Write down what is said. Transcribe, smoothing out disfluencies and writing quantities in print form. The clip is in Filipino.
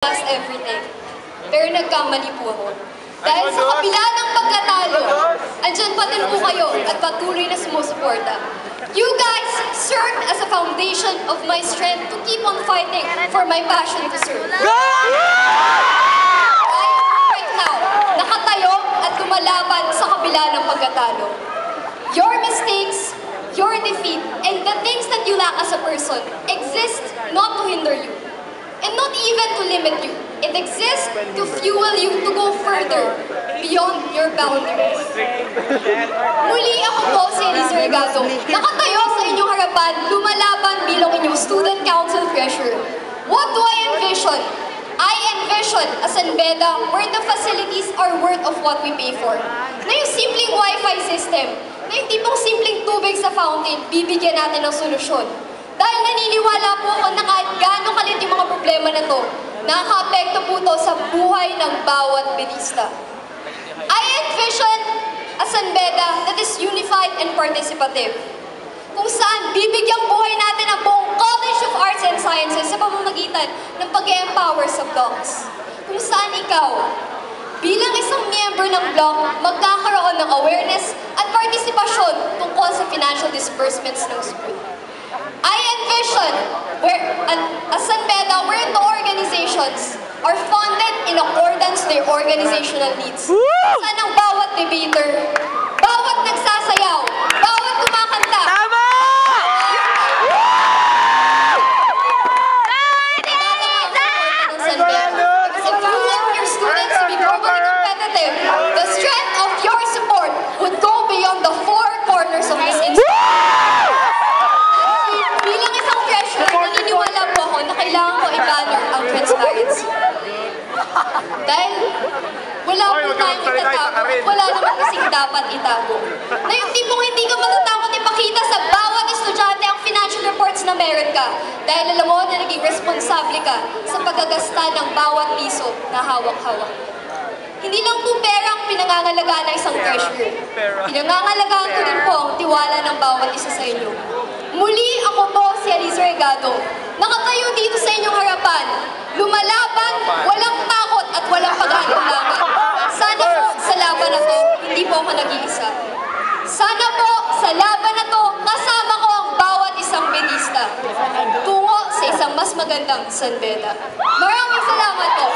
lost everything. Pero nagkamali po ako. Dahil sa kabila ng pagkatalo, andyan pa din po kayo at patuloy na sumusuporta. You guys served as a foundation of my strength to keep on fighting for my passion to serve. Right now, nakatayo at lumalaban sa kabila ng pagkatalo. Your mistakes, your defeat, and the things that you lack as a person exist not to hinder you. And not even to limit you. It exists to fuel you to go further beyond your boundaries. Muli ako po si Elisa Regado, nakatayo sa inyong harapan, lumalaban bilang inyong Student Council Treasurer. What do I envision? I envision a San Beda where the facilities are worth of what we pay for. Na yung simpleng Wi-Fi system, na yung tipong simpleng tubig sa fountain, bibigyan natin ng solusyon. Dahil naniniwala po ako na kahit gaano kalit yung mga problema na to, nakaka-apekto po to sa buhay ng bawat Bedista. I envision a San Beda that is unified and participative. Kung saan bibigyan buhay natin ang buong College of Arts and Sciences sa pamamagitan ng pag-empower sa blocks. Kung saan ikaw, bilang isang miyembro ng block, magkakaroon ng awareness at partisipasyon tungkol sa financial disbursements ng school. I envision a San Beda where the organizations are funded in accordance to their organizational needs. Saan ang bawat debater, bawat nagsasayaw, bawat kumakanta, tama! San Beda. Because if you want your students to be globally competitive, the strength of your support would go beyond the four corners of this institution. Kailangan ko i-banner ang transparency. Dahil wala po tayong itatago, wala naman kasing dapat itago. Na yung tipong hindi ka matatakot ipakita sa bawat estudyante ang financial reports na meron ka. Dahil alam mo na naging responsable ka sa paggagasta ng bawat piso na hawak-hawak. Hindi lang po pera ang pinangangalagaan ng isang treasurer. Pinangangalagaan ko din po ang tiwala ng bawat isa sa inyo. Muli ako po si Elisa Regado. Nakatayo dito sa inyong harapan. Lumalaban, walang takot at walang pag-aalinlangan. Sana po sa laban na to, hindi po ako nag-iisa. Sana po sa laban na to, kasama ko ang bawat isang Bedista tungo sa isang mas magandang San Beda. Maraming salamat po.